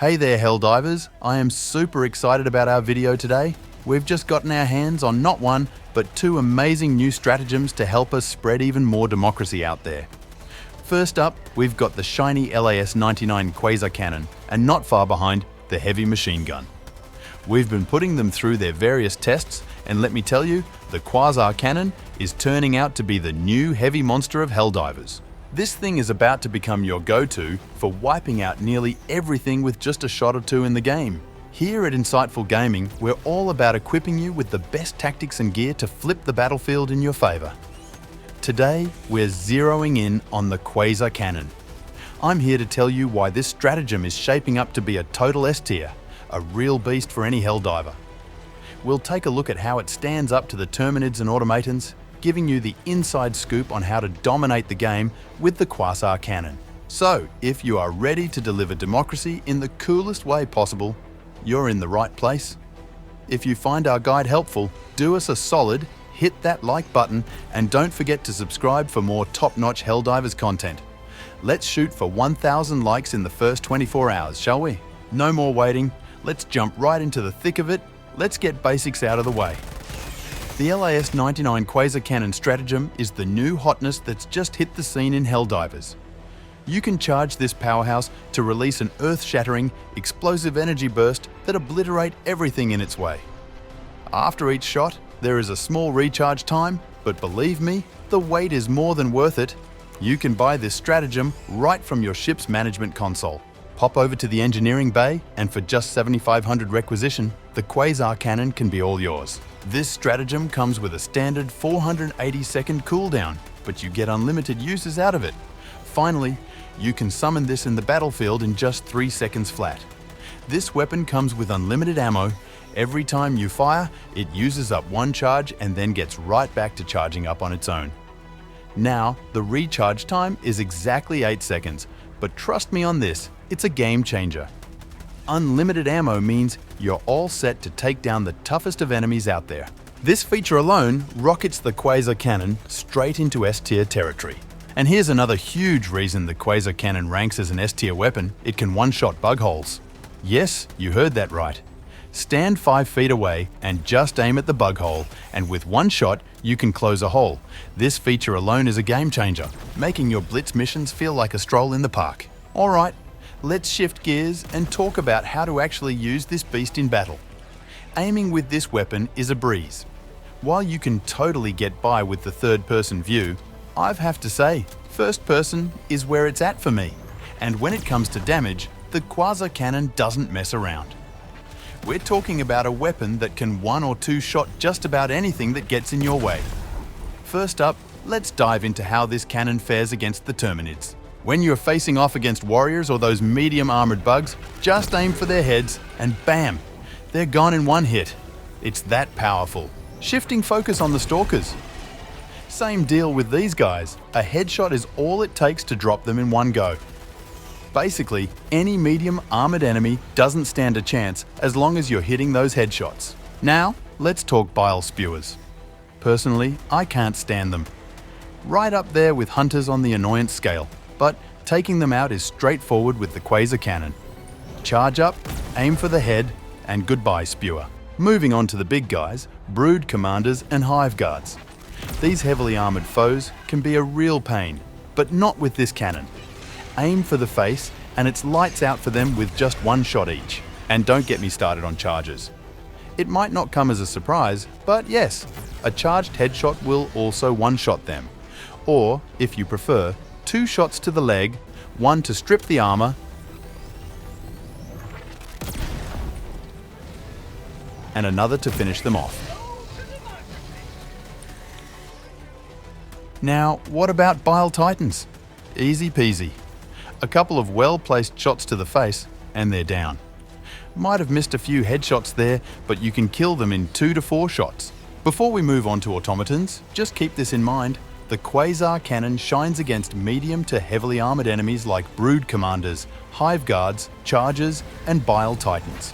Hey there Helldivers, I am super excited about our video today. We've just gotten our hands on not one, but two amazing new stratagems to help us spread even more democracy out there. First up, we've got the shiny LAS-99 Quasar Cannon, and not far behind, the heavy machine gun. We've been putting them through their various tests, and let me tell you, the Quasar Cannon is turning out to be the new heavy monster of Helldivers. This thing is about to become your go-to for wiping out nearly everything with just a shot or two in the game. Here at Insightful Gaming, we're all about equipping you with the best tactics and gear to flip the battlefield in your favor. Today, we're zeroing in on the Quasar Cannon. I'm here to tell you why this stratagem is shaping up to be a total S tier, a real beast for any Helldiver. We'll take a look at how it stands up to the Terminids and Automatons, giving you the inside scoop on how to dominate the game with the Quasar Cannon. So, if you are ready to deliver democracy in the coolest way possible, you're in the right place. If you find our guide helpful, do us a solid, hit that like button, and don't forget to subscribe for more top-notch Helldivers content. Let's shoot for 1,000 likes in the first 24 hours, shall we? No more waiting, let's jump right into the thick of it. Let's get basics out of the way. The LAS-99 Quasar Cannon stratagem is the new hotness that's just hit the scene in Helldivers. You can charge this powerhouse to release an earth-shattering, explosive energy burst that obliterate everything in its way. After each shot, there is a small recharge time, but believe me, the wait is more than worth it. You can buy this stratagem right from your ship's management console. Pop over to the engineering bay, and for just 7,500 requisition, the Quasar Cannon can be all yours. This stratagem comes with a standard 480-second cooldown, but you get unlimited uses out of it. Finally, you can summon this in the battlefield in just 3 seconds flat. This weapon comes with unlimited ammo. Every time you fire, it uses up one charge and then gets right back to charging up on its own. Now, the recharge time is exactly 8 seconds, but trust me on this, it's a game changer. Unlimited ammo means you're all set to take down the toughest of enemies out there. This feature alone rockets the Quasar Cannon straight into S tier territory. And here's another huge reason the Quasar Cannon ranks as an S tier weapon: it can one-shot bug holes. Yes, you heard that right. Stand 5 feet away and just aim at the bug hole, and with one shot, you can close a hole. This feature alone is a game changer, making your blitz missions feel like a stroll in the park. Alright, let's shift gears and talk about how to actually use this beast in battle. Aiming with this weapon is a breeze. While you can totally get by with the third-person view, I have to say, first person is where it's at for me. And when it comes to damage, the Quasar Cannon doesn't mess around. We're talking about a weapon that can one or two shot just about anything that gets in your way. First up, let's dive into how this cannon fares against the Terminids. When you're facing off against warriors or those medium armored bugs, just aim for their heads and bam, they're gone in one hit. It's that powerful. Shifting focus on the stalkers. Same deal with these guys. A headshot is all it takes to drop them in one go. Basically, any medium armored enemy doesn't stand a chance as long as you're hitting those headshots. Now, let's talk bile spewers. Personally, I can't stand them. Right up there with hunters on the annoyance scale. But taking them out is straightforward with the Quasar Cannon. Charge up, aim for the head, and goodbye spewer. Moving on to the big guys, brood commanders and hive guards. These heavily armored foes can be a real pain, but not with this cannon. Aim for the face and it's lights out for them with just one shot each. And don't get me started on charges. It might not come as a surprise, but yes, a charged headshot will also one-shot them. Or, if you prefer, 2 shots to the leg, one to strip the armor, and another to finish them off. Now, what about Bile Titans? Easy peasy. A couple of well-placed shots to the face, and they're down. Might have missed a few headshots there, but you can kill them in 2 to 4 shots. Before we move on to automatons, just keep this in mind. The Quasar Cannon shines against medium to heavily armored enemies like brood commanders, hive guards, chargers, and bile titans.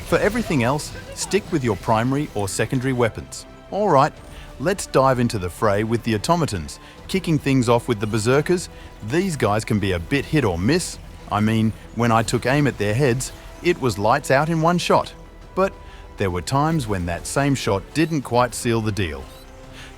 For everything else, stick with your primary or secondary weapons. Alright, let's dive into the fray with the automatons. Kicking things off with the berserkers, these guys can be a bit hit or miss. I mean, when I took aim at their heads, it was lights out in one shot. But there were times when that same shot didn't quite seal the deal.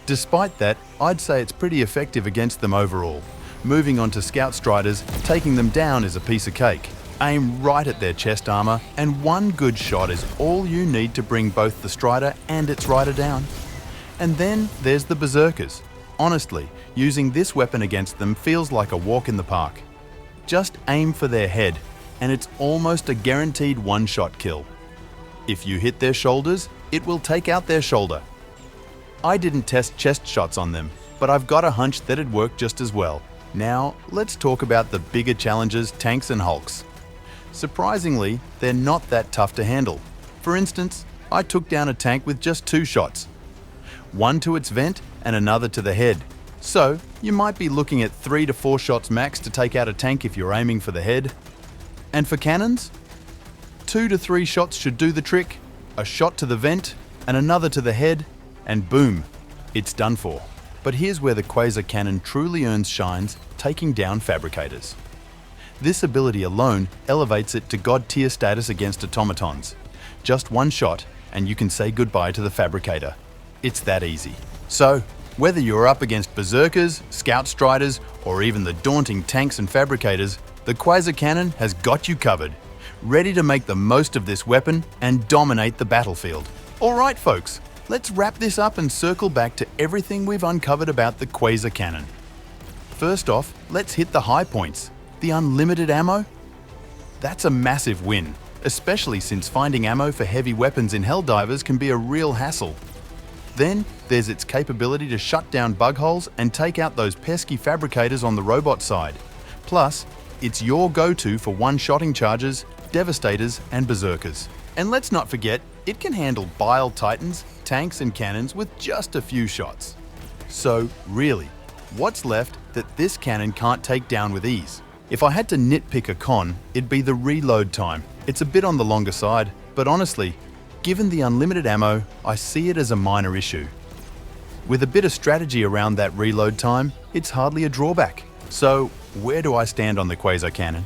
Despite that, I'd say it's pretty effective against them overall. Moving on to Scout Striders, taking them down is a piece of cake. Aim right at their chest armor, and one good shot is all you need to bring both the Strider and its rider down. And then there's the Berserkers. Honestly, using this weapon against them feels like a walk in the park. Just aim for their head, and it's almost a guaranteed one-shot kill. If you hit their shoulders, it will take out their shoulder. I didn't test chest shots on them, but I've got a hunch that it'd work just as well. Now, let's talk about the bigger challenges, tanks and hulks. Surprisingly, they're not that tough to handle. For instance, I took down a tank with just 2 shots. One to its vent and another to the head. So, you might be looking at 3 to 4 shots max to take out a tank if you're aiming for the head. And for cannons? 2 to 3 shots should do the trick. A shot to the vent and another to the head, and boom, it's done for. But here's where the Quasar Cannon truly earns shines, taking down fabricators. This ability alone elevates it to God tier status against automatons. Just one shot and you can say goodbye to the fabricator. It's that easy. So, whether you're up against Berserkers, Scout Striders, or even the daunting tanks and fabricators, the Quasar Cannon has got you covered, ready to make the most of this weapon and dominate the battlefield. Alright folks, let's wrap this up and circle back to everything we've uncovered about the Quasar Cannon. First off, let's hit the high points. The unlimited ammo? That's a massive win, especially since finding ammo for heavy weapons in Helldivers can be a real hassle. Then, there's its capability to shut down bug holes and take out those pesky fabricators on the robot side. Plus, it's your go-to for one-shotting charges, devastators, and berserkers. And let's not forget, it can handle bile titans, tanks, and cannons with just a few shots. So, really, what's left that this cannon can't take down with ease? If I had to nitpick a con, it'd be the reload time. It's a bit on the longer side, but honestly, given the unlimited ammo, I see it as a minor issue. With a bit of strategy around that reload time, it's hardly a drawback. So, where do I stand on the Quasar Cannon?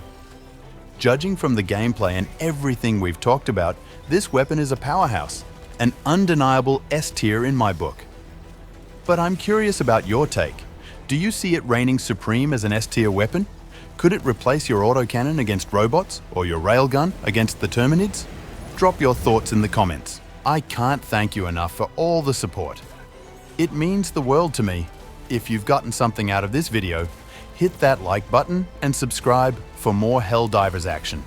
Judging from the gameplay and everything we've talked about, this weapon is a powerhouse, an undeniable S tier in my book. But I'm curious about your take. Do you see it reigning supreme as an S tier weapon? Could it replace your autocannon against robots or your railgun against the Terminids? Drop your thoughts in the comments. I can't thank you enough for all the support. It means the world to me. If you've gotten something out of this video, hit that like button and subscribe for more Helldivers action.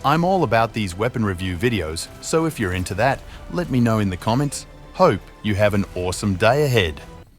I'm all about these weapon review videos, so if you're into that, let me know in the comments. Hope you have an awesome day ahead.